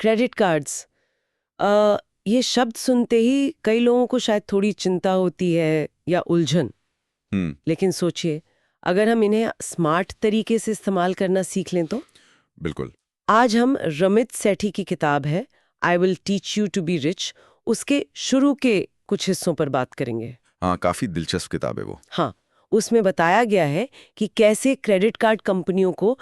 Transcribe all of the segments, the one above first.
Credit cards. ये शब्द सुनते ही कई लोगों को शायद थोड़ी चिंता होती है या उलझन। लेकिन सोचिए, अगर हम इन्हें स्मार्ट तरीके से इस्तेमाल करना सीख लें तो। बिल्कुल। आज हम रमित सेठी की किताब है I will teach you to be rich, उसके शुरू के कुछ हिस्सों पर बात करेंगे। हाँ, काफी दिलचस्प किताब है वो। हाँ, उसमें बताया गया है कि कैसे क्रेडिट कार्ड कंपनियों को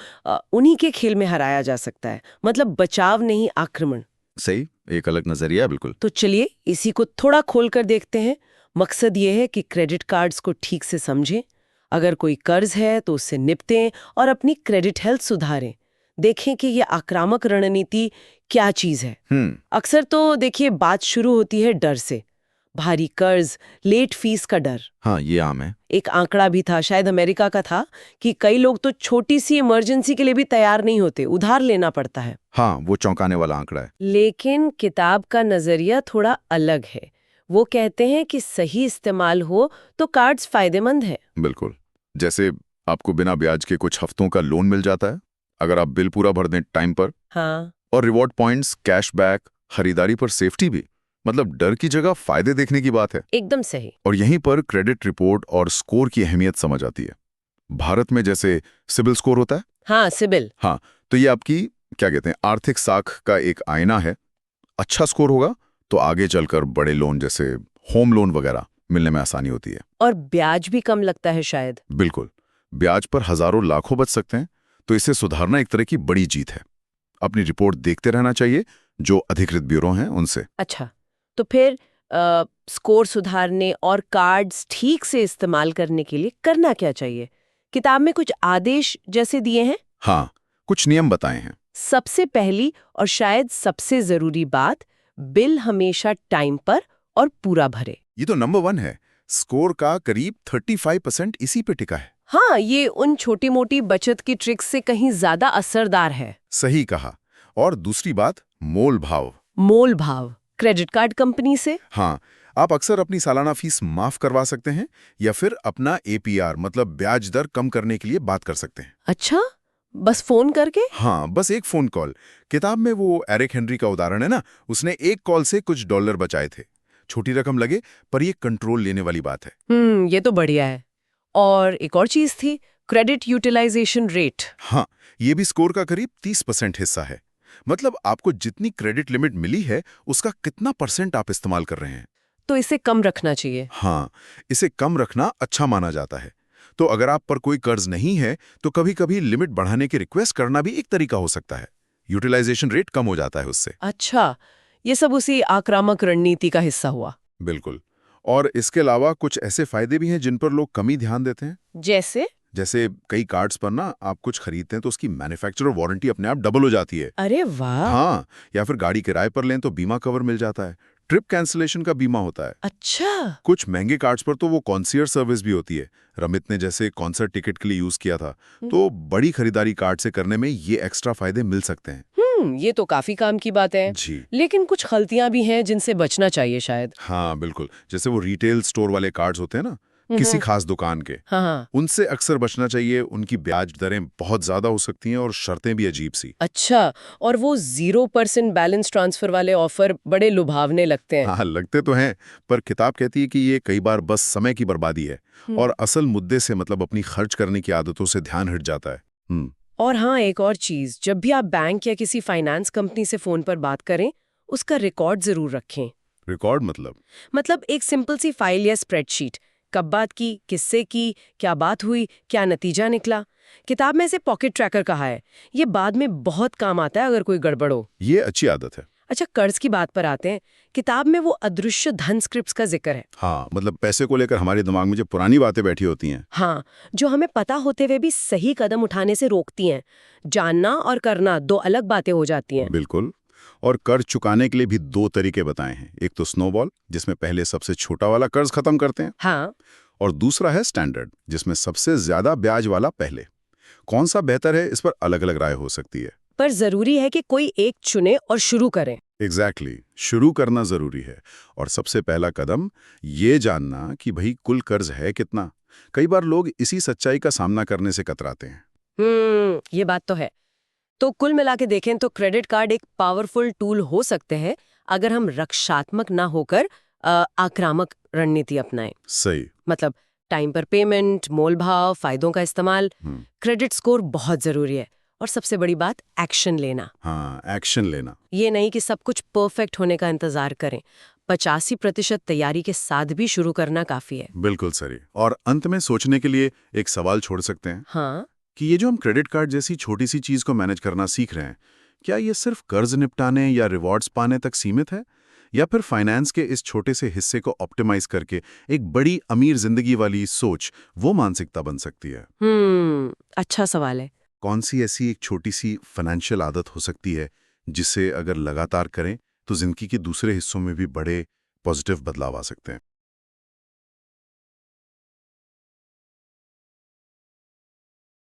उन्हीं के खेल में हराया जा सकता है, मतलब बचाव नहीं आक्रमण। सही, एक अलग नजरिया। बिल्कुल। तो चलिए इसी को थोड़ा खोलकर देखते हैं। मकसद ये है कि क्रेडिट कार्ड्स को ठीक से समझें, अगर कोई कर्ज है तो उससे निपटें और अपनी क्रेडिट हेल्थ सुधारें। देखें कि ये आक्रामक रणनीति क्या चीज है। अक्सर तो देखिए बात शुरू होती है डर से, भारी कर्ज, लेट फीस का डर। हाँ, ये आम है। एक आंकड़ा भी था, शायद अमेरिका का था, कि कई लोग तो छोटी सी इमरजेंसी के लिए भी तैयार नहीं होते, उधार लेना पड़ता है। हाँ, वो चौंकाने वाला आंकड़ा है। लेकिन किताब का नजरिया थोड़ा अलग है। वो कहते हैं कि सही इस्तेमाल हो तो कार्ड्स फायदेमंद है। बिल्कुल। जैसे आपको बिना ब्याज के कुछ हफ्तों का लोन मिल जाता है अगर आप बिल पूरा भर दें टाइम पर। हाँ, और रिवॉर्ड पॉइंट्स, कैशबैक, खरीदारी पर सेफ्टी भी। मतलब डर की जगह फायदे देखने की बात है। एकदम सही। और यहीं पर क्रेडिट रिपोर्ट और स्कोर की अहमियत समझ आती है। भारत में जैसे सिबिल स्कोर होता है। हाँ, सिबिल। हाँ, तो ये आपकी क्या कहते हैं, आर्थिक साख का एक आईना है। अच्छा स्कोर होगा तो आगे चलकर बड़े लोन जैसे होम लोन वगैरह मिलने में आसानी होती है। और ब्याज भी कम लगता है शायद। बिल्कुल। ब्याज पर हजारों लाखों बच सकते हैं। तो इसे सुधारना एक तरह की बड़ी जीत है। अपनी रिपोर्ट देखते रहना चाहिए जो अधिकृत ब्यूरो हैं उनसे। अच्छा, तो फिर स्कोर सुधारने और कार्ड्स ठीक से इस्तेमाल करने के लिए करना क्या चाहिए? किताब में कुछ आदेश जैसे दिए हैं। हाँ, कुछ नियम बताए हैं। सबसे पहली और शायद सबसे जरूरी बात, बिल हमेशा टाइम पर और पूरा भरे। ये तो नंबर 1 है। स्कोर का करीब 35% इसी पे टिका है। हाँ, ये उन छोटी मोटी बचत की ट्रिक्स से कहीं ज्यादा असरदार है। सही कहा। और दूसरी बात, मोल भाव। मोल भाव क्रेडिट कार्ड कंपनी से। हाँ, आप अक्सर अपनी सालाना फीस माफ करवा सकते हैं या फिर अपना एपीआर मतलब ब्याज दर कम करने के लिए बात कर सकते हैं। अच्छा, बस फोन करके? हाँ, बस एक फोन कॉल। किताब में वो एरिक हेनरी का उदाहरण है ना, उसने एक कॉल से कुछ डॉलर बचाए थे। छोटी रकम लगे पर ये कंट्रोल लेने वाली बात है। ये तो बढ़िया है। और एक और चीज थी, क्रेडिट यूटिलाइजेशन रेट। हाँ, ये भी स्कोर का करीब 30% हिस्सा है। मतलब आपको जितनी क्रेडिट लिमिट मिली है उसका कितना परसेंट आप इस्तेमाल कर रहे हैं। तो इसे कम रखना चाहिए। हाँ, इसे कम रखना अच्छा माना जाता है। तो अगर आप पर कोई कर्ज नहीं है तो कभी-कभी लिमिट बढ़ाने की रिक्वेस्ट करना भी एक तरीका हो सकता है। यूटिलाइजेशन रेट कम हो जाता है उससे। अच्छा, ये सब उसी आक्रामक रणनीति का हिस्सा हुआ। बिल्कुल। और इसके अलावा कुछ ऐसे फायदे भी हैं जिन पर लोग कम ही ध्यान देते हैं। जैसे कई कार्ड्स पर ना आप कुछ खरीदते हैं तो उसकी मैन्युफैक्चरर वारंटी अपने आप डबल हो जाती है। अरे वाह। हाँ, या फिर गाड़ी किराए पर लें तो बीमा कवर मिल जाता है। ट्रिप कैंसिलेशन का बीमा होता है। अच्छा। कुछ महंगे कार्ड्स पर तो वो कॉन्सियर्ज सर्विस भी होती है। रमित ने जैसे कॉन्सर्ट टिकट के लिए यूज किया था। तो बड़ी खरीदारी कार्ड से करने में ये एक्स्ट्रा फायदे मिल सकते हैं। ये तो काफी काम की बात है। जी। लेकिन कुछ गलतियां भी हैं जिनसे बचना चाहिए शायद। हाँ, बिल्कुल। जैसे वो रिटेल स्टोर वाले कार्ड्स होते हैं ना, किसी खास दुकान के, हाँ। उनसे अक्सर बचना चाहिए। उनकी ब्याज दरें बहुत ज्यादा हो सकती हैं और शर्तें भी अजीब सी। अच्छा, और वो 0% बैलेंस ट्रांसफर वाले ऑफर बड़े लुभावने लगते हैं। हाँ, लगते तो हैं, पर किताब कहती है कि ये कई बार बस समय की बर्बादी है और असल मुद्दे से मतलब अपनी खर्च करने की आदतों से ध्यान हट जाता है। और हाँ, एक और चीज, जब भी आप बैंक या किसी फाइनेंस कंपनी से फोन पर बात करें, उसका रिकॉर्ड जरूर रखें। रिकॉर्ड मतलब एक सिंपल सी फाइल या स्प्रेडशीट, कब बात की, किससे की, क्या बात हुई, क्या नतीजा निकला। किताब में इसे पॉकेट ट्रैकर कहा है। ये बाद में बहुत काम आता है अगर कोई गड़बड़ हो। ये अच्छी आदत है। अच्छा, कर्ज की बात पर आते हैं। किताब में वो अदृश्य धन स्क्रिप्ट्स का जिक्र है। हाँ, मतलब पैसे को लेकर हमारे दिमाग में जो पुरानी बातें बैठी होती हैं। हाँ, जो हमें पता होते हुए भी सही कदम उठाने से रोकती हैं। जानना और करना दो अलग बातें हो जाती हैं। बिल्कुल। और कर्ज चुकाने के लिए भी 2 तरीके बताए हैं। एक तो स्नोबॉल, जिसमें पहले सबसे छोटा वाला कर्ज खत्म करते हैं। हाँ। और दूसरा है स्टैंडर्ड, जिसमें सबसे ज्यादा ब्याज वाला पहले। कौन सा बेहतर है, इस पर अलग अलग राय हो सकती है। पर जरूरी है कि कोई एक चुने और शुरू करें। एग्जैक्टली, शुरू करना जरूरी है। और सबसे पहला कदम ये जानना कि भाई कुल कर्ज है कितना। कई बार लोग इसी सच्चाई का सामना करने से कतराते हैं। ये बात तो है। तो कुल मिला के देखें तो क्रेडिट कार्ड एक पावरफुल टूल हो सकते हैं अगर हम रक्षात्मक ना होकर आक्रामक रणनीति अपनाएं। सही। मतलब टाइम पर पेमेंट, मोल भाव, फायदों का इस्तेमाल। क्रेडिट स्कोर बहुत जरूरी है और सबसे बड़ी बात एक्शन लेना। हाँ, एक्शन लेना। ये नहीं कि सब कुछ परफेक्ट होने का इंतजार करें। 85% तैयारी के साथ भी शुरू करना काफी है। बिल्कुल सही। और अंत में सोचने के लिए एक सवाल छोड़ सकते हैं हाँ, कि ये जो हम क्रेडिट कार्ड जैसी छोटी सी चीज को मैनेज करना सीख रहे हैं, क्या ये सिर्फ कर्ज निपटाने या रिवॉर्ड्स पाने तक सीमित है, या फिर फाइनेंस के इस छोटे से हिस्से को ऑप्टिमाइज करके एक बड़ी अमीर जिंदगी वाली सोच, वो मानसिकता बन सकती है? अच्छा सवाल है। कौन सी ऐसी एक छोटी सी फाइनेंशियल आदत हो सकती है जिसे अगर लगातार करें तो जिंदगी के दूसरे हिस्सों में भी बड़े पॉजिटिव बदलाव आ सकते हैं?